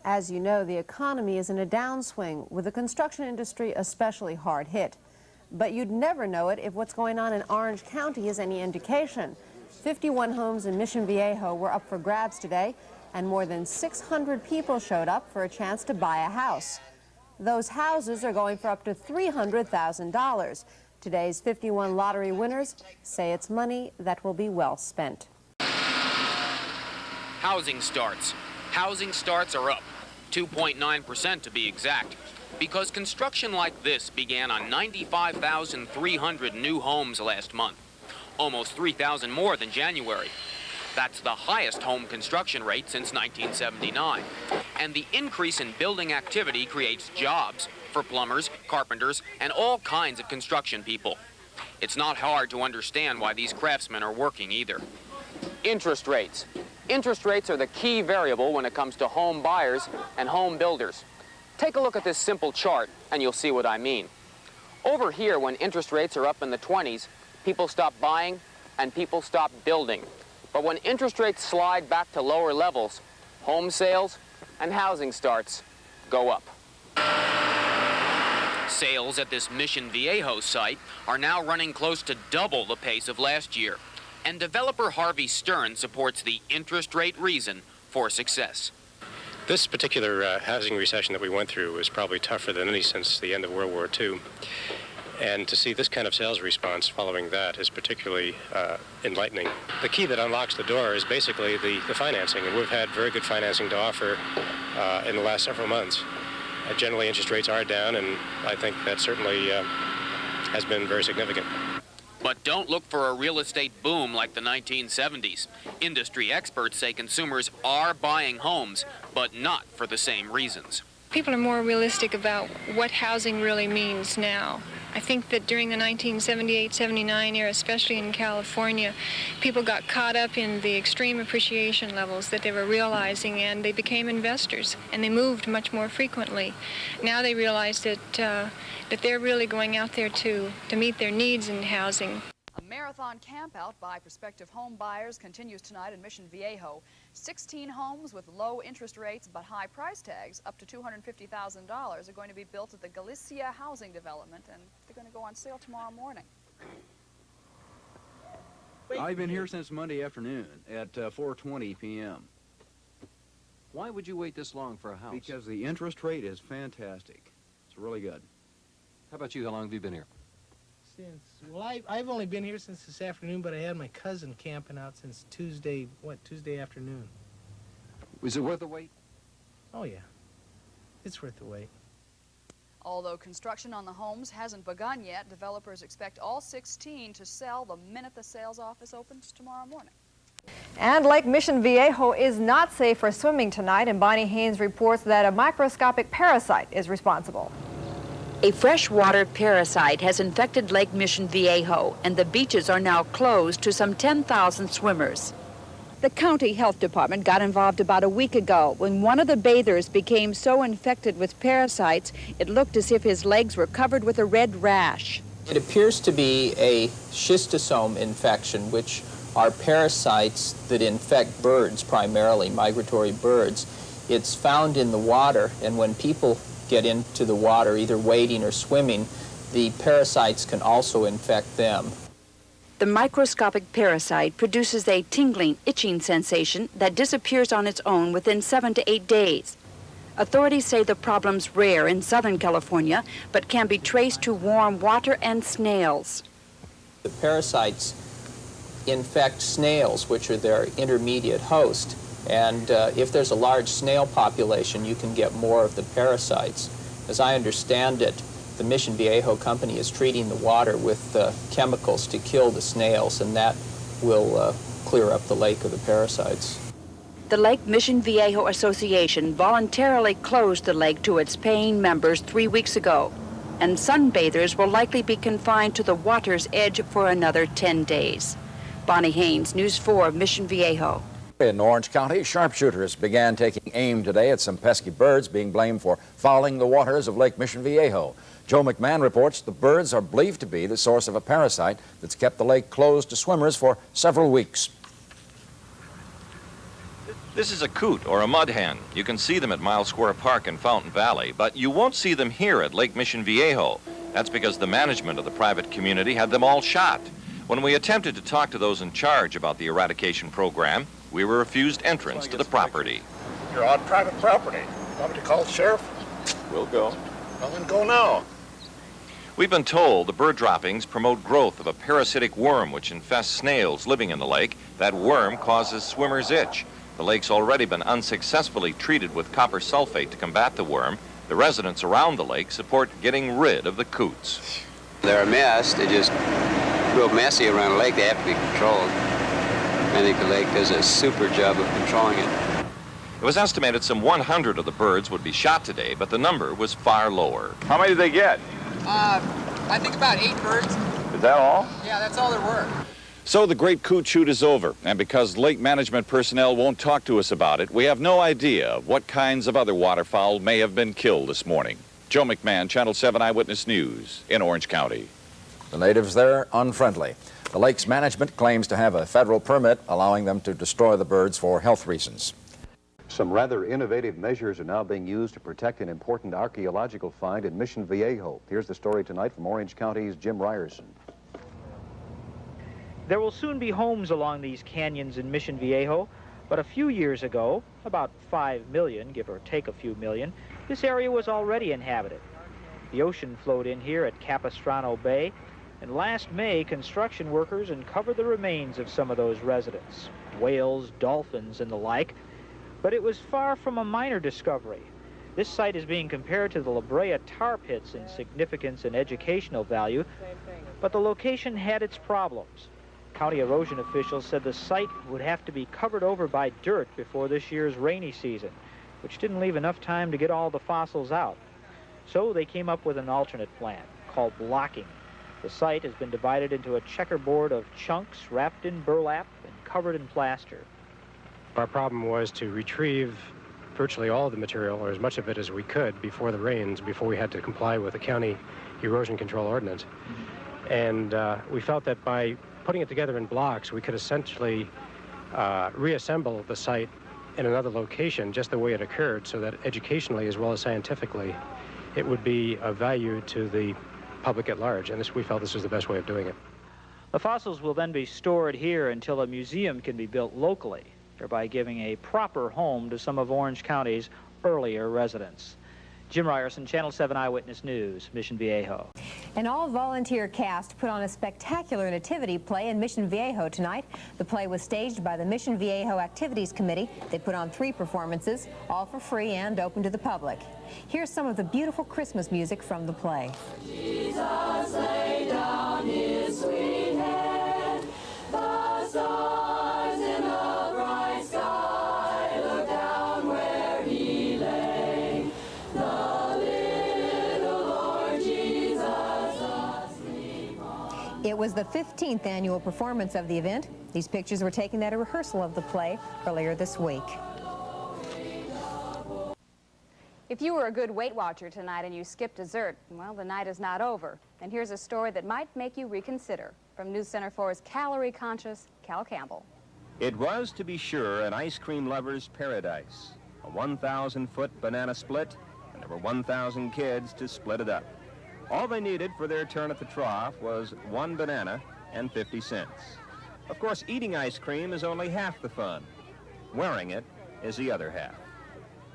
As you know, the economy is in a downswing, with the construction industry especially hard hit. But you'd never know it if what's going on in Orange County is any indication. 51 homes in Mission Viejo were up for grabs today, and more than 600 people showed up for a chance to buy a house. Those houses are going for up to $300,000. Today's 51 lottery winners say it's money that will be well spent. Housing starts. Housing starts are up, 2.9% to be exact, because construction like this began on 95,300 new homes last month, almost 3,000 more than January. That's the highest home construction rate since 1979. And the increase in building activity creates jobs for plumbers, carpenters, and all kinds of construction people. It's not hard to understand why these craftsmen are working either. Interest rates. Interest rates are the key variable when it comes to home buyers and home builders. Take a look at this simple chart and you'll see what I mean. Over here, when interest rates are up in the 20s, people stop buying and people stop building. But when interest rates slide back to lower levels, home sales and housing starts go up. Sales at this Mission Viejo site are now running close to double the pace of last year. And developer Harvey Stern supports the interest rate reason for success. This particular housing recession that we went through was probably tougher than any since the end of World War II. And to see this kind of sales response following that is particularly enlightening. The key that unlocks the door is basically the financing, and we've had very good financing to offer in the last several months. Generally, interest rates are down, and I think that certainly has been very significant. But don't look for a real estate boom like the 1970s. Industry experts say consumers are buying homes, but not for the same reasons. People are more realistic about what housing really means now. I think that during the 1978-79 era, especially in California, people got caught up in the extreme appreciation levels that they were realizing, and they became investors, and they moved much more frequently. Now they realize that they're really going out there to meet their needs in housing. A marathon campout by prospective home buyers continues tonight in Mission Viejo. 16 homes with low interest rates but high price tags, up to $250,000, are going to be built at the Galicia housing development, and they're going to go on sale tomorrow morning. I've been here since Monday afternoon at 4:20 p.m. Why would you wait this long for a house? Because the interest rate is fantastic. It's really good. How about you? How long have you been here? Well, I've only been here since this afternoon, but I had my cousin camping out since Tuesday afternoon. Was it worth the wait? Oh, yeah. It's worth the wait. Although construction on the homes hasn't begun yet, developers expect all 16 to sell the minute the sales office opens tomorrow morning. And Lake Mission Viejo is not safe for swimming tonight, and Bonnie Haynes reports that a microscopic parasite is responsible. A freshwater parasite has infected Lake Mission Viejo, and the beaches are now closed to some 10,000 swimmers. The county health department got involved about a week ago when one of the bathers became so infected with parasites it looked as if his legs were covered with a red rash. It appears to be a schistosome infection, which are parasites that infect birds, primarily migratory birds. It's found in the water, and when people get into the water, either wading or swimming, the parasites can also infect them. The microscopic parasite produces a tingling, itching sensation that disappears on its own within 7 to 8 days. Authorities say the problem's rare in Southern California, but can be traced to warm water and snails. The parasites infect snails, which are their intermediate host. And if there's a large snail population, you can get more of the parasites. As I understand it, the Mission Viejo company is treating the water with chemicals to kill the snails, and that will clear up the lake of the parasites. The Lake Mission Viejo Association voluntarily closed the lake to its paying members 3 weeks ago, and sunbathers will likely be confined to the water's edge for another 10 days. Bonnie Haynes, News 4, Mission Viejo. In Orange County, sharpshooters began taking aim today at some pesky birds being blamed for fouling the waters of Lake Mission Viejo. Joe McMahon reports the birds are believed to be the source of a parasite that's kept the lake closed to swimmers for several weeks. This is a coot, or a mud hen. You can see them at Miles Square Park in Fountain Valley, but you won't see them here at Lake Mission Viejo. That's because the management of the private community had them all shot. When we attempted to talk to those in charge about the eradication program, we were refused entrance to the property. You're on private property. Want me to call the sheriff? We'll go. Well, then go now. We've been told the bird droppings promote growth of a parasitic worm which infests snails living in the lake. That worm causes swimmers' itch. The lake's already been unsuccessfully treated with copper sulfate to combat the worm. The residents around the lake support getting rid of the coots. They're a mess. They're just real messy around the lake. They have to be controlled. I think the lake does a super job of controlling it. It was estimated some 100 of the birds would be shot today, but the number was far lower. How many did they get? I think about 8 birds. Is that all? Yeah, that's all there were. So the great coot shoot is over, and because lake management personnel won't talk to us about it, we have no idea what kinds of other waterfowl may have been killed this morning. Joe McMahon, Channel 7 Eyewitness News in Orange County. The natives there unfriendly. The lake's management claims to have a federal permit allowing them to destroy the birds for health reasons. Some rather innovative measures are now being used to protect an important archaeological find in Mission Viejo. Here's the story tonight from Orange County's Jim Ryerson. There will soon be homes along these canyons in Mission Viejo, but a few years ago, about 5 million, give or take a few million, this area was already inhabited. The ocean flowed in here at Capistrano Bay, and last May, construction workers uncovered the remains of some of those residents, whales, dolphins, and the like. But it was far from a minor discovery. This site is being compared to the La Brea tar pits in significance and educational value, but the location had its problems. County erosion officials said the site would have to be covered over by dirt before this year's rainy season, which didn't leave enough time to get all the fossils out. So they came up with an alternate plan called blocking. The site has been divided into a checkerboard of chunks wrapped in burlap and covered in plaster. Our problem was to retrieve virtually all of the material, or as much of it as we could, before the rains, before we had to comply with the county erosion control ordinance. And we felt that by putting it together in blocks, we could essentially reassemble the site in another location just the way it occurred, so that educationally as well as scientifically it would be of value to the public at large, and we felt this was the best way of doing it. The fossils will then be stored here until a museum can be built locally, thereby giving a proper home to some of Orange County's earlier residents. Jim Ryerson, Channel 7 Eyewitness News, Mission Viejo. An all-volunteer cast put on a spectacular nativity play in Mission Viejo tonight. The play was staged by the Mission Viejo Activities Committee. They put on 3 performances, all for free and open to the public. Here's some of the beautiful Christmas music from the play. Jesus laid down his sweet head, the stars in the bright sky looked down where he lay. It was the 15th annual performance of the event. These pictures were taken at a rehearsal of the play earlier this week. If you were a good Weight Watcher tonight and you skipped dessert, well, the night is not over. And here's a story that might make you reconsider. From News Center 4's calorie-conscious Cal Campbell. It was, to be sure, an ice cream lover's paradise. A 1,000-foot banana split, and there were 1,000 kids to split it up. All they needed for their turn at the trough was 1 banana and 50 cents. Of course, eating ice cream is only half the fun. Wearing it is the other half.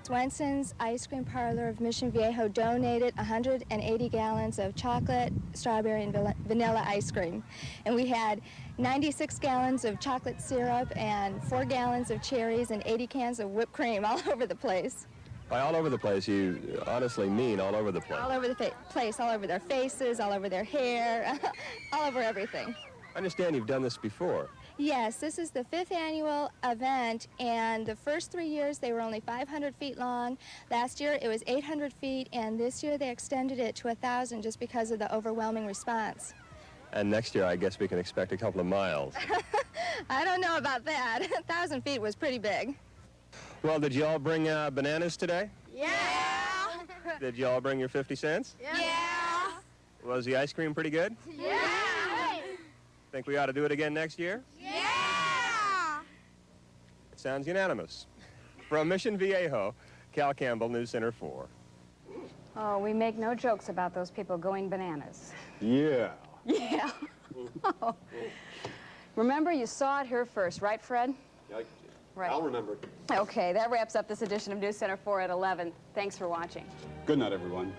Swenson's Ice Cream Parlor of Mission Viejo donated 180 gallons of chocolate, strawberry, and vanilla ice cream. And we had 96 gallons of chocolate syrup and 4 gallons of cherries and 80 cans of whipped cream all over the place. By all over the place, you honestly mean all over the place. All over the place, all over their faces, all over their hair, all over everything. I understand you've done this before. Yes, this is the 5th annual event, and the first 3 years they were only 500 feet long. Last year it was 800 feet, and this year they extended it to 1,000 just because of the overwhelming response. And next year I guess we can expect a couple of miles. I don't know about that. 1,000 feet was pretty big. Well, did you all bring bananas today? Yeah! Did you all bring your 50 cents? Yeah! Was the ice cream pretty good? Yeah! Think we ought to do it again next year? Yeah! It sounds unanimous. From Mission Viejo, Cal Campbell, News Center 4. Oh, we make no jokes about those people going bananas. Yeah. Yeah. Oh. Remember, you saw it here first, right, Fred? Right. I'll remember. Okay, that wraps up this edition of News Center 4 at 11. Thanks for watching. Good night, everyone.